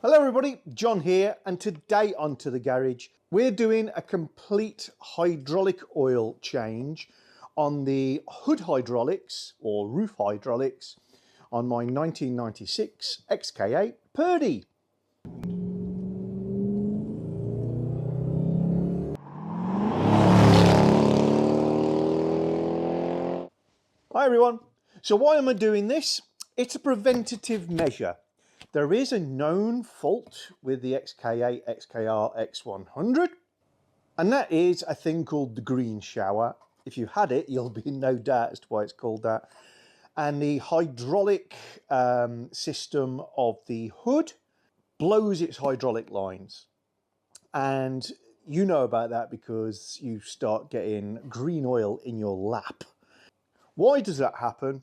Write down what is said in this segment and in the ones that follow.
Hello everybody, John here, and today on To The Garage we're doing a complete hydraulic oil change on the hood hydraulics or roof hydraulics on my 1996 XK8 Purdy. Hi everyone, so why am I doing this? It's a preventative measure. There is a known fault with the XK8 XKR X100, and that is a thing called the green shower. If you've had it, you'll be in no doubt as to why it's called that. And the hydraulic system of the hood blows its hydraulic lines. And you know about that because you start getting green oil in your lap. Why does that happen?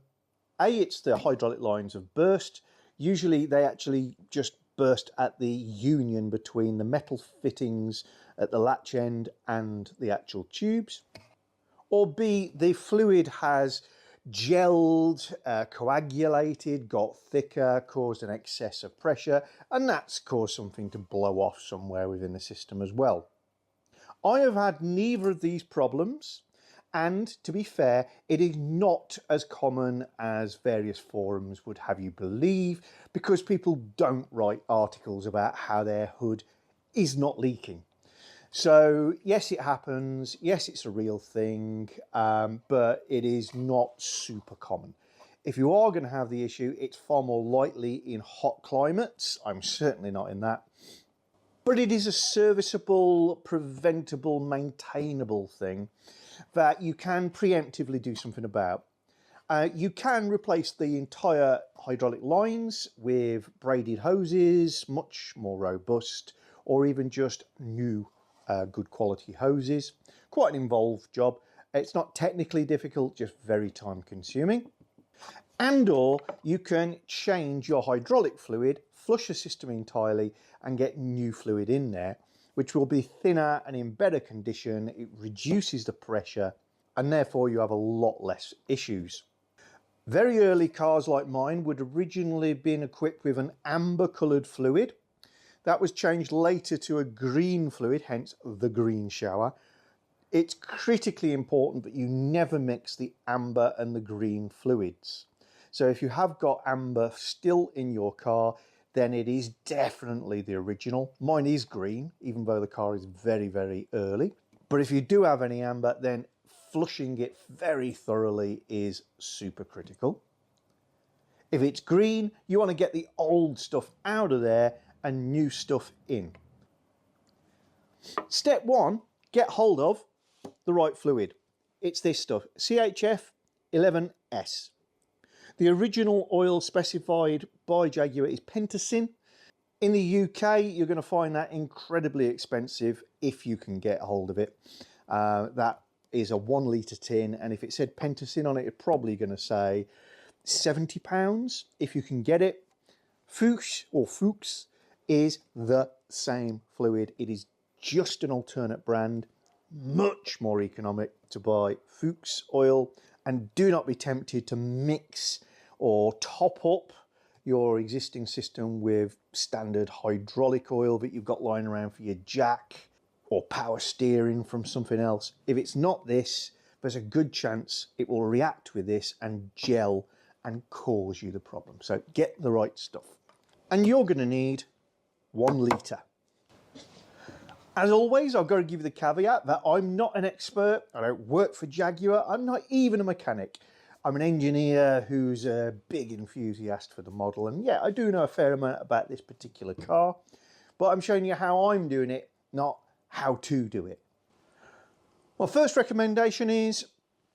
A, it's the hydraulic lines have burst. Usually they actually just burst at the union between the metal fittings at the latch end and the actual tubes. Or B, the fluid has gelled, coagulated, got thicker, caused an excess of pressure, and that's caused something to blow off somewhere within the system as well. I have had neither of these problems. And to be fair, it is not as common as various forums would have you believe, because people don't write articles about how their hood is not leaking. So yes, it happens. Yes, it's a real thing, but it is not super common. If you are going to have the issue, it's far more likely in hot climates. I'm certainly not in that. But it is a serviceable, preventable, maintainable thing that you can preemptively do something about. You can replace the entire hydraulic lines with braided hoses, much more robust, or even just new good quality hoses. Quite an involved job. It's not technically difficult, just very time consuming. And or you can change your hydraulic fluid, flush the system entirely and get new fluid in there, which will be thinner and in better condition. It reduces the pressure and therefore you have a lot less issues. Very early cars like mine would originally have been equipped with an amber coloured fluid. That was changed later to a green fluid, hence the green shower. It's critically important that you never mix the amber and the green fluids. So if you have got amber still in your car, then it is definitely the original. Mine is green, even though the car is very, very early. But if you do have any amber, then flushing it very thoroughly is super critical. If it's green, you want to get the old stuff out of there and new stuff in. Step one, get hold of the right fluid. It's this stuff, CHF 11S. The original oil specified by Jaguar is Pentacin. In the UK, you're going to find that incredibly expensive if you can get hold of it. That is a 1 litre tin, and if it said Pentacin on it, it's probably going to say £70 if you can get it. Fuchs or Fuchs is the same fluid. It is just an alternate brand, much more economic to buy Fuchs oil, and do not be tempted to mix or top up your existing system with standard hydraulic oil that you've got lying around for your jack or power steering from something else. If it's not this, there's a good chance it will react with this and gel and cause you the problem. So get the right stuff. And you're going to need 1 litre. As always, I've got to give you the caveat that I'm not an expert. I don't work for Jaguar. I'm not even a mechanic. I'm an engineer who's a big enthusiast for the model. And yeah, I do know a fair amount about this particular car, but I'm showing you how I'm doing it, not how to do it. My first recommendation is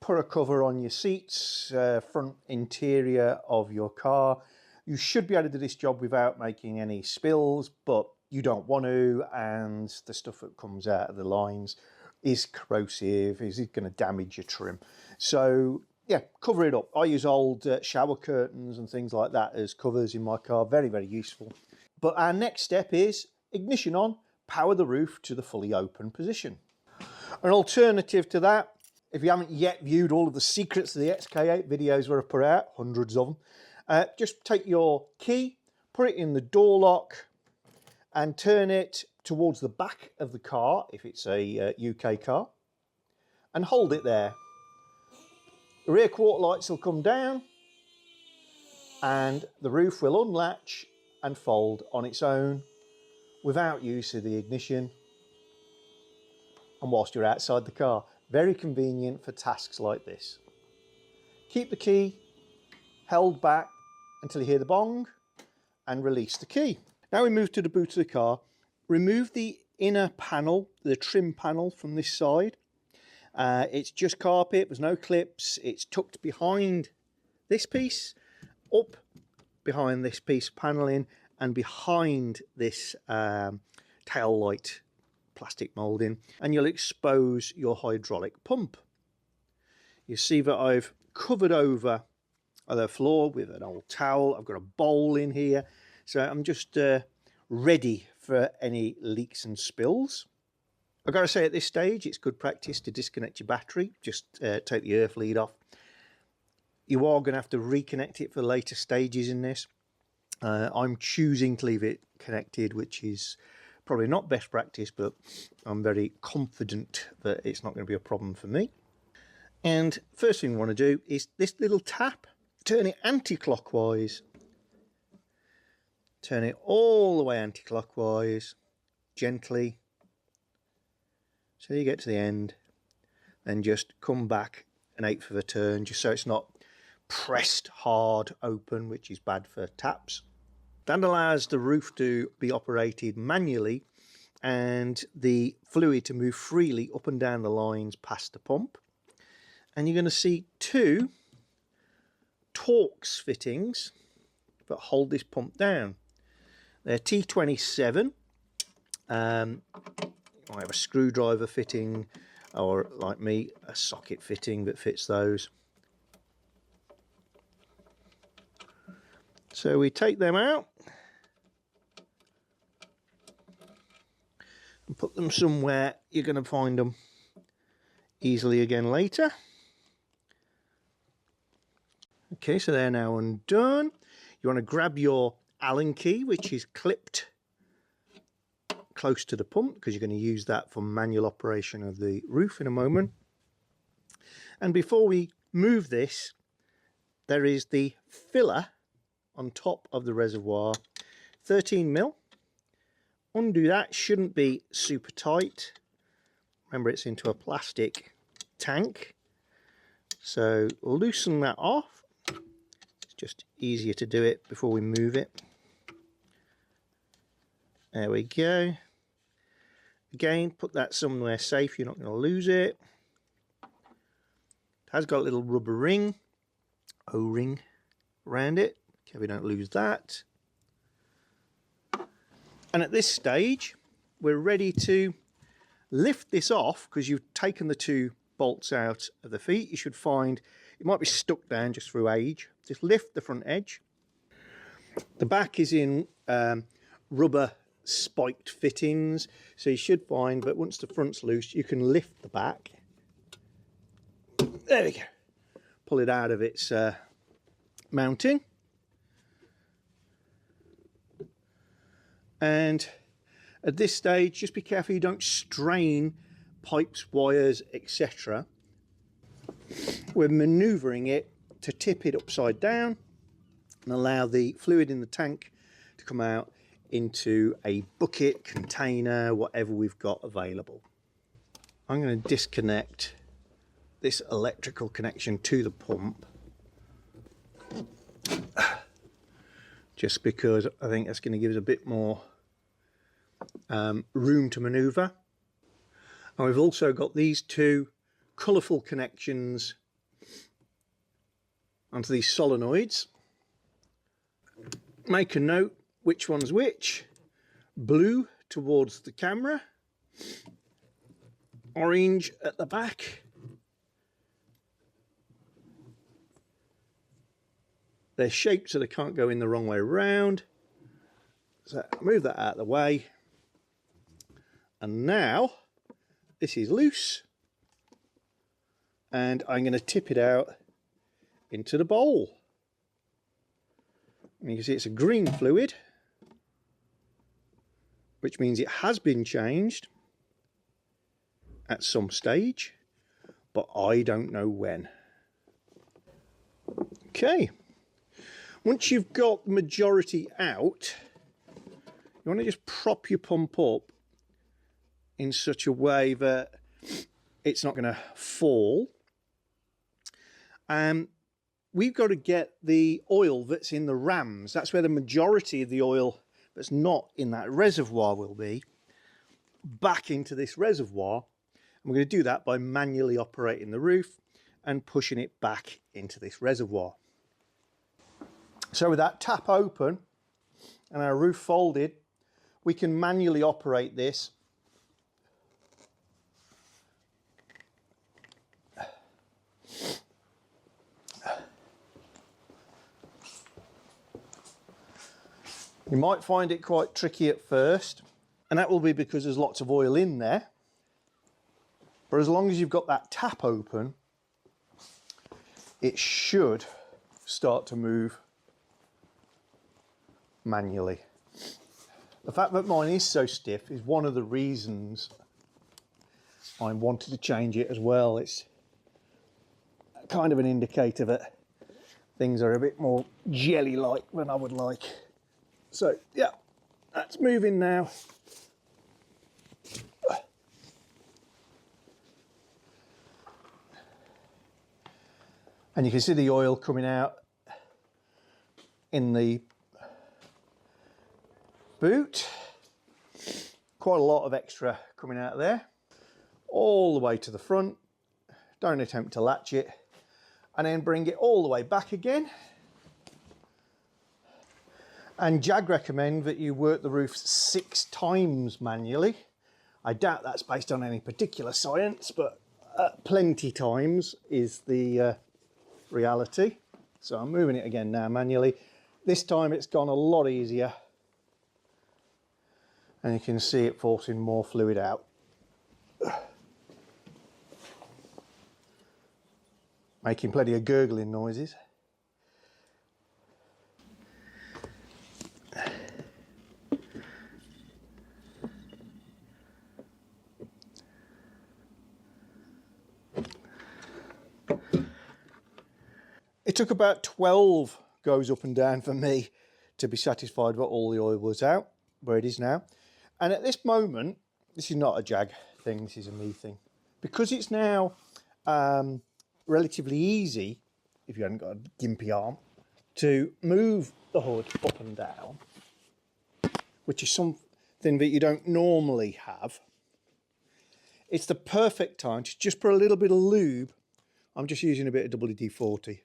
put a cover on your seats, front interior of your car. You should be able to do this job without making any spills, but you don't want to, and the stuff that comes out of the lines is corrosive, is going to damage your trim. So yeah, cover it up. I use old shower curtains and things like that as covers in my car. Very, very useful. But our next step is ignition on, power the roof to the fully open position. An alternative to that, if you haven't yet viewed all of the secrets of the XK8 videos where I put out, hundreds of them, just take your key, put it in the door lock, and turn it towards the back of the car if it's a UK car, and hold it there. The rear quarter lights will come down and the roof will unlatch and fold on its own without use of the ignition, and whilst you're outside the car. Very convenient for tasks like this. Keep the key held back until you hear the bong and release the key. Now we move to the boot of the car. Remove the inner panel, the trim panel from this side. It's just carpet, there's no clips. It's tucked behind this piece, up behind this piece of panelling, and behind this tail light plastic moulding, and you'll expose your hydraulic pump. You see that I've covered over the floor with an old towel. I've got a bowl in here, so I'm just ready for any leaks and spills. I've got to say, at this stage it's good practice to disconnect your battery. Just take the earth lead off. You are going to have to reconnect it for later stages in this. I'm choosing to leave it connected, which is probably not best practice, but I'm very confident that it's not going to be a problem for me. And first thing we want to do is this little tap. Turn it anti-clockwise. Turn it all the way anti-clockwise, gently, so you get to the end. Then just come back an eighth of a turn, just so it's not pressed hard open, which is bad for taps. That allows the roof to be operated manually and the fluid to move freely up and down the lines past the pump. And you're going to see two Torx fittings that hold this pump down. They're T27. I have a screwdriver fitting, or like me, a socket fitting that fits those. So we take them out and put them somewhere you're going to find them easily again later. Okay, so they're now undone. You want to grab your Allen key, which is clipped close to the pump, because you're going to use that for manual operation of the roof in a moment. And before we move this, there is the filler on top of the reservoir, 13mm. Undo that. Shouldn't be super tight. Remember, it's into a plastic tank, so loosen that off. It's just easier to do it before we move it. There we go. Again, put that somewhere safe, you're not going to lose it. It has got a little rubber ring, O-ring around it. Okay, we don't lose that. And at this stage, we're ready to lift this off, because you've taken the two bolts out of the feet. You should find it might be stuck down just through age. Just lift the front edge. The back is in rubber spiked fittings, so you should find that once the front's loose, you can lift the back. There we go. Pull it out of its mounting. And at this stage, just be careful you don't strain pipes, wires, etc. We're manoeuvring it to tip it upside down and allow the fluid in the tank to come out into a bucket, container, whatever we've got available. I'm going to disconnect this electrical connection to the pump, just because I think that's going to give us a bit more room to manoeuvre. And we've also got these two colourful connections onto these solenoids. Make a note which one's which. Blue towards the camera, orange at the back. They're shaped so they can't go in the wrong way around. So move that out of the way. And now this is loose, and I'm going to tip it out into the bowl. And you can see it's a green fluid. which means it has been changed at some stage, but I don't know when. Okay, once you've got the majority out, you want to just prop your pump up in such a way that it's not going to fall. We've got to get the oil that's in the rams, that's where the majority of the oil that's not in that reservoir will be, back into this reservoir. And we're going to do that by manually operating the roof and pushing it back into this reservoir. So with that tap open and our roof folded, we can manually operate this You might find it quite tricky at first, and that will be because there's lots of oil in there. But as long as you've got that tap open, it should start to move manually. The fact that mine is so stiff is one of the reasons I wanted to change it as well. It's kind of an indicator that things are a bit more jelly-like than I would like. So yeah, that's moving now. And you can see the oil coming out in the boot. Quite a lot of extra coming out of there. All the way to the front. Don't attempt to latch it. And then bring it all the way back again. And Jag recommend that you work the roof 6 times manually. I doubt that's based on any particular science, but plenty times is the reality. So I'm moving it again now manually. This time it's gone a lot easier. And you can see it forcing more fluid out. Making plenty of gurgling noises. It took about 12 goes up and down for me to be satisfied that all the oil was out, where it is now. And at this moment, this is not a Jag thing, this is a me thing. Because it's now relatively easy, if you haven't got a gimpy arm, to move the hood up and down, which is something that you don't normally have. It's the perfect time to just put a little bit of lube. I'm just using a bit of WD-40.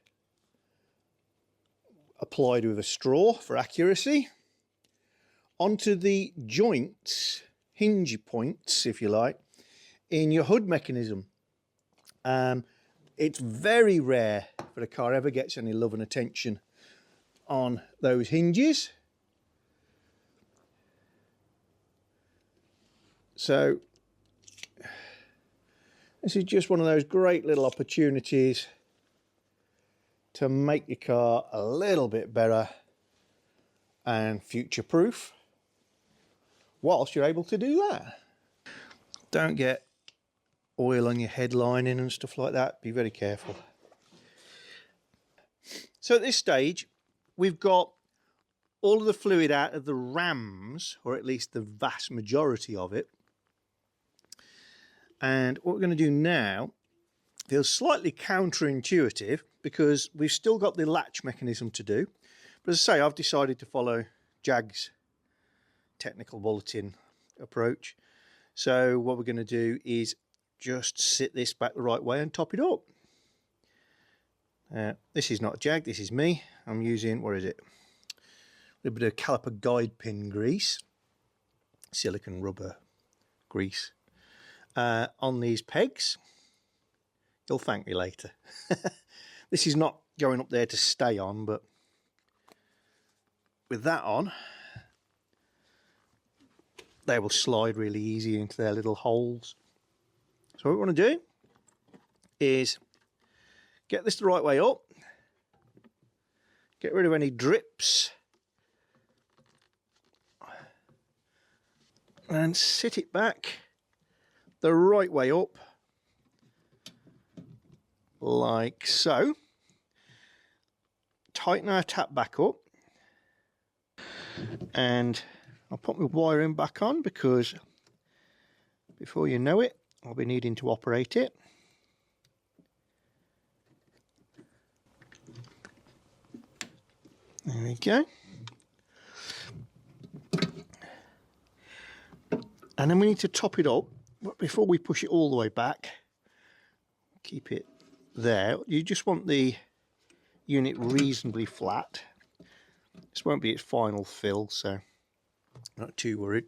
Applied with a straw for accuracy onto the joints, hinge points if you like, in your hood mechanism. It's very rare that a car ever gets any love and attention on those hinges. So this is just one of those great little opportunities to make your car a little bit better and future-proof whilst you're able to do that. Don't get oil on your headlining and stuff like that. Be very careful. So at this stage, we've got all of the fluid out of the rams, or at least the vast majority of it. And what we're going to do now feels slightly counterintuitive because we've still got the latch mechanism to do. But as I say, I've decided to follow Jag's technical bulletin approach. So what we're going to do is just sit this back the right way and top it up. This is not Jag, this is me. I'm using, what is it? A bit of caliper guide pin grease, silicone rubber grease, on these pegs. You'll thank me later. This is not going up there to stay on, but with that on, they will slide really easy into their little holes. So what we want to do is get this the right way up, get rid of any drips, and sit it back the right way up, like so. Tighten our tap back up, and I'll put my wiring back on because before you know it, I'll be needing to operate it. There we go. And then we need to top it up, but before we push it all the way back, keep it there. You just want the unit reasonably flat. This won't be its final fill, so not too worried.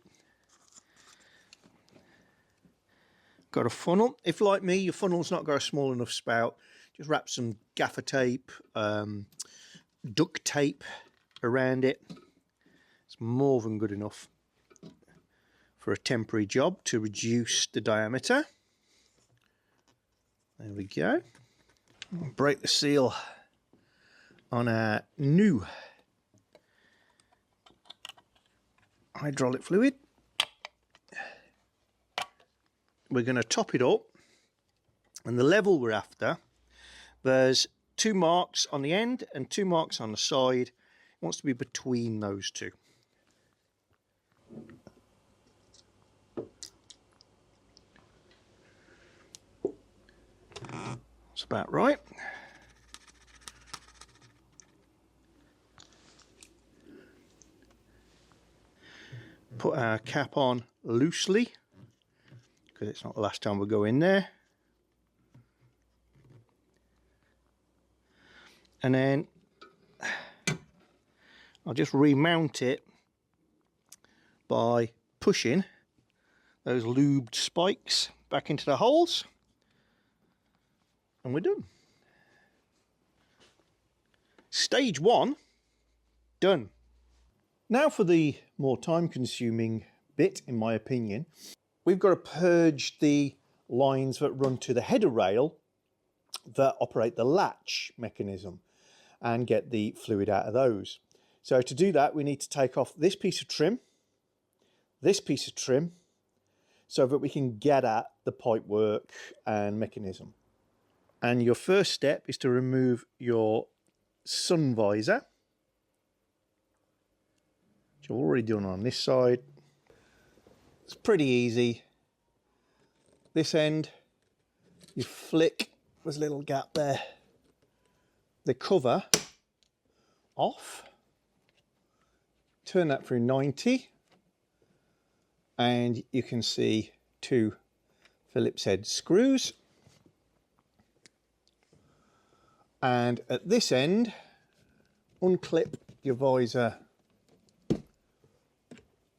Got a funnel. If, like me, your funnel's not got a small enough spout, just wrap some gaffer tape, duct tape around it. It's more than good enough for a temporary job to reduce the diameter. There we go. I'll break the seal on our new hydraulic fluid. We're going to top it up, and the level we're after, there's 2 marks on the end and 2 marks on the side. It wants to be between those two. That's about right. Put our cap on loosely, because it's not the last time we'll go in there. And then I'll just remount it by pushing those lubed spikes back into the holes, and we're done. Stage 1 done. Now for the more time-consuming bit, in my opinion. We've got to purge the lines that run to the header rail that operate the latch mechanism and get the fluid out of those. So to do that, we need to take off this piece of trim, so that we can get at the pipework and mechanism. And your first step is to remove your sun visor, which I've already done on this side. It's pretty easy. This end, you flick, there's a little gap there, the cover off, turn that through 90, and you can see 2 Phillips head screws. And at this end, unclip your visor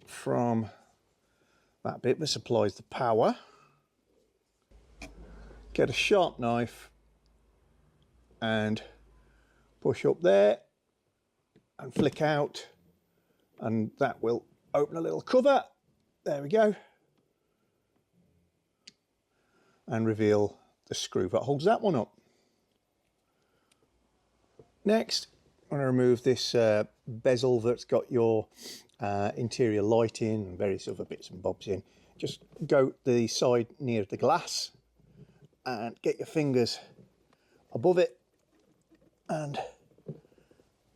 from that bit that supplies the power. Get a sharp knife and push up there and flick out, and that will open a little cover. There we go. And reveal the screw that holds that one up. Next, I'm going to remove this bezel that's got your interior lighting and various other bits and bobs in. Just go the side near the glass and get your fingers above it and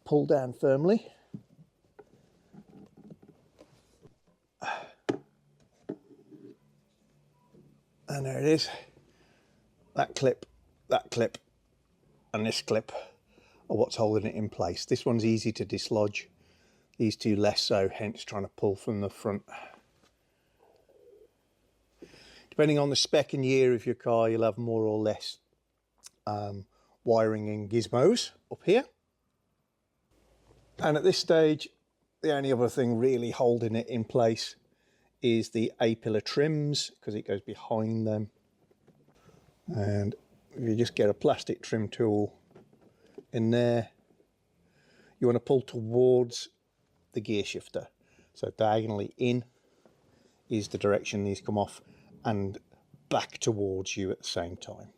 pull down firmly. And there it is. That clip, and this clip are what's holding it in place. This one's easy to dislodge, these two less so, hence trying to pull from the front. Depending on the spec and year of your car, you'll have more or less wiring and gizmos up here. And at this stage, the only other thing really holding it in place is the A-pillar trims, because it goes behind them. And if you just get a plastic trim tool in there, you want to pull towards the gear shifter. So diagonally in is the direction these come off, and back towards you at the same time.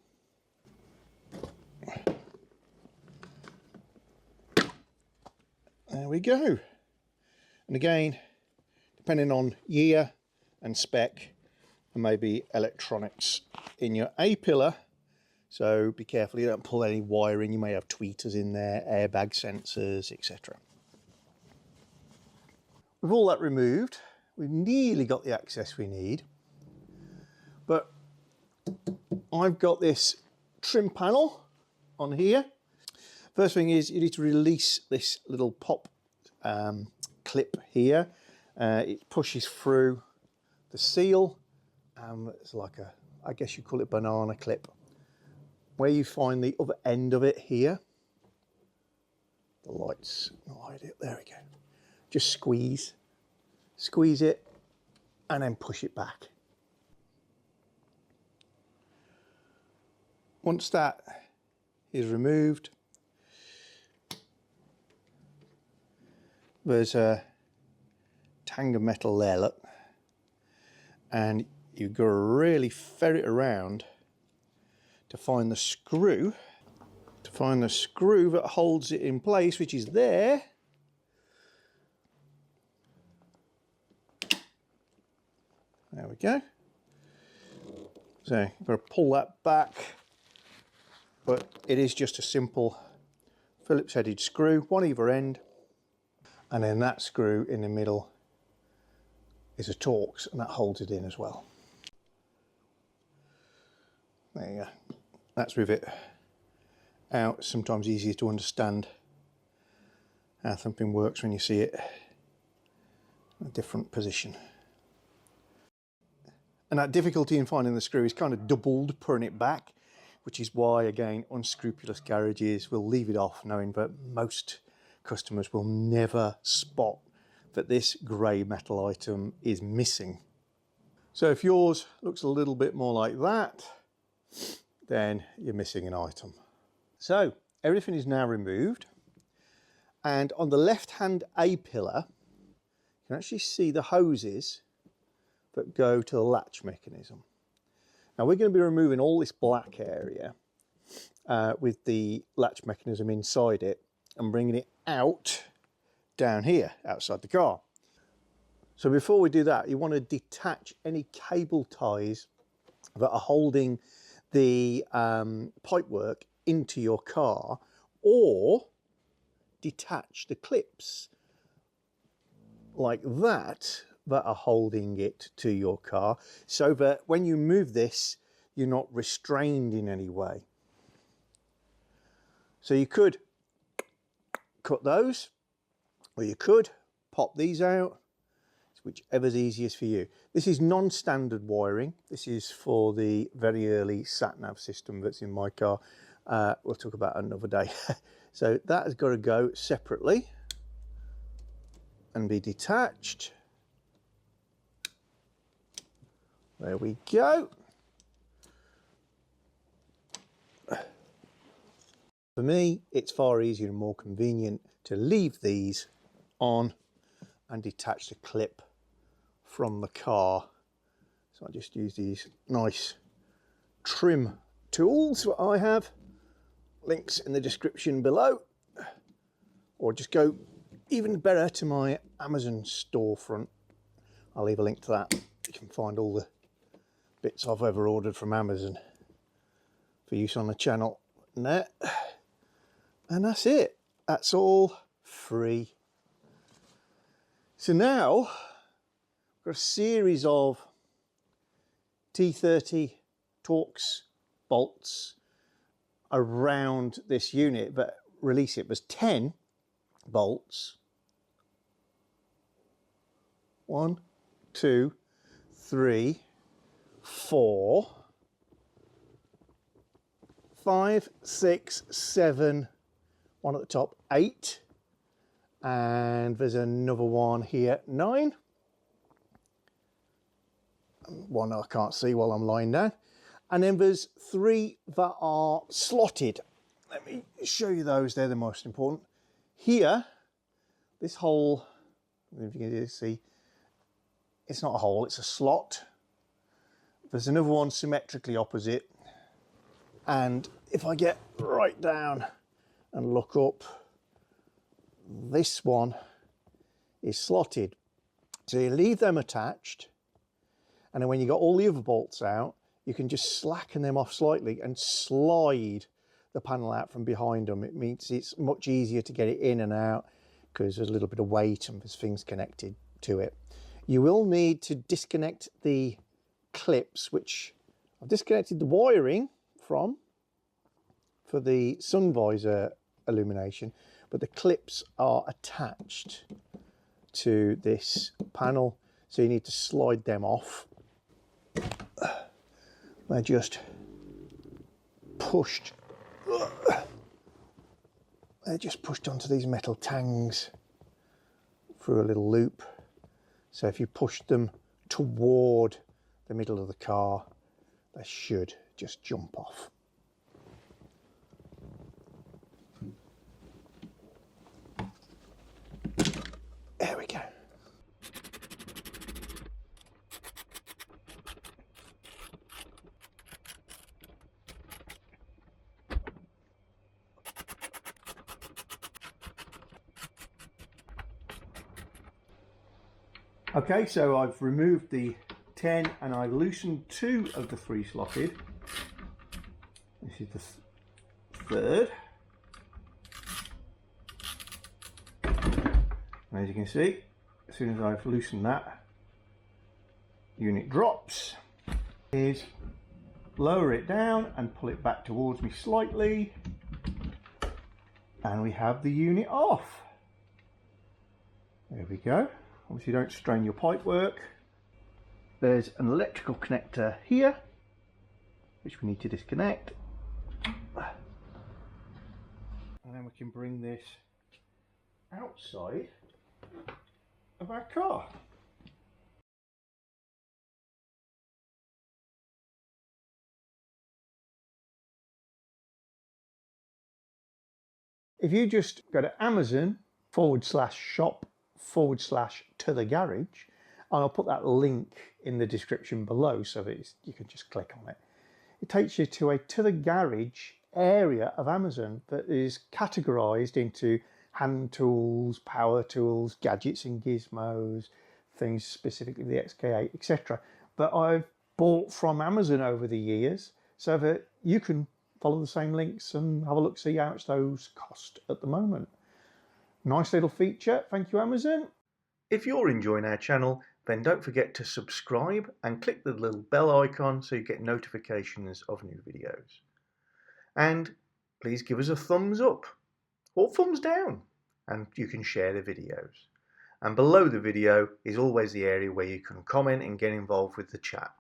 There we go. And again, depending on year and spec, and maybe electronics in your A-pillar. So be careful you don't pull any wiring. You may have tweeters in there, airbag sensors, etc. With all that removed, we've nearly got the access we need. But I've got this trim panel on here. First thing is you need to release this little pop clip here. It pushes through the seal. It's like a, I guess you call it banana clip. Where you find the other end of it here, the lights not hide it, there we go. Just squeeze it, and then push it back. Once that is removed, there's a tang of metal there, look, and you've got to really ferret around to find the screw, that holds it in place, which is there. There we go. So you've got to pull that back, but it is just a simple Phillips headed screw, one either end, and then that screw in the middle is a Torx, and that holds it in as well. There you go. That's with it out. It's sometimes easier to understand how something works when you see it in a different position. And that difficulty in finding the screw is kind of doubled putting it back, which is why, again, unscrupulous garages will leave it off, knowing that most customers will never spot that this grey metal item is missing. So if yours looks a little bit more like that, then you're missing an item. So everything is now removed, and on the left hand A-pillar you can actually see the hoses that go to the latch mechanism. Now we're going to be removing all this black area with the latch mechanism inside it and bringing it out down here outside the car. So before we do that, you want to detach any cable ties that are holding the pipework into your car, or detach the clips like that are holding it to your car, so that when you move this you're not restrained in any way. So you could cut those, or you could pop these out, whichever's easiest for you. This is non-standard wiring. This is for the very early sat-nav system that's in my car. We'll talk about it another day. So that has got to go separately and be detached. There we go. For me, it's far easier and more convenient to leave these on and detach the clip from the car. So I just use these nice trim tools that I have. Links in the description below. Or just go even better to my Amazon storefront. I'll leave a link to that. You can find all the bits I've ever ordered from Amazon for use on the channel. And that's it. That's all free. So now we've got a series of T30 Torx bolts around this unit, but release it was 10 bolts. 1, 2, 3, 4, 5, 6, 7, one at the top, 8, and there's another one here, 9. One I can't see while I'm lying down. And then there's 3 that are slotted. Let me show you those, they're the most important. Here, this hole, if you can see, it's not a hole, it's a slot. There's another one symmetrically opposite. And if I get right down and look up, this one is slotted. So you leave them attached, And then when you got all the other bolts out, you can just slacken them off slightly and slide the panel out from behind them. It means it's much easier to get it in and out because there's a little bit of weight and there's things connected to it. You will need to disconnect the clips, which I've disconnected the wiring from for the sun visor illumination, but the clips are attached to this panel, so you need to slide them off. They're just pushed. They're just pushed onto these metal tangs through a little loop. So if you push them toward the middle of the car, they should just jump off. There we go. Okay, so I've removed the 10 and I've loosened 2 of the 3 slotted. This is the third. And as you can see, as soon as I've loosened that, unit drops. Is lower it down and pull it back towards me slightly, and we have the unit off. There we go. Obviously don't strain your pipe work. There's an electrical connector here, which we need to disconnect. And then we can bring this outside of our car. If you just go to Amazon/shop/to the garage, and I'll put that link in the description below so that you can just click on it. It takes you to a to the garage area of Amazon that is categorized into hand tools, power tools, gadgets and gizmos, things specifically the XK8, etc. that I've bought from Amazon over the years so that you can follow the same links and have a look, see how much those cost at the moment. Nice little feature. Thank you, Amazon. If you're enjoying our channel, then don't forget to subscribe and click the little bell icon so you get notifications of new videos. And please give us a thumbs up or thumbs down, and you can share the videos. And below the video is always the area where you can comment and get involved with the chat.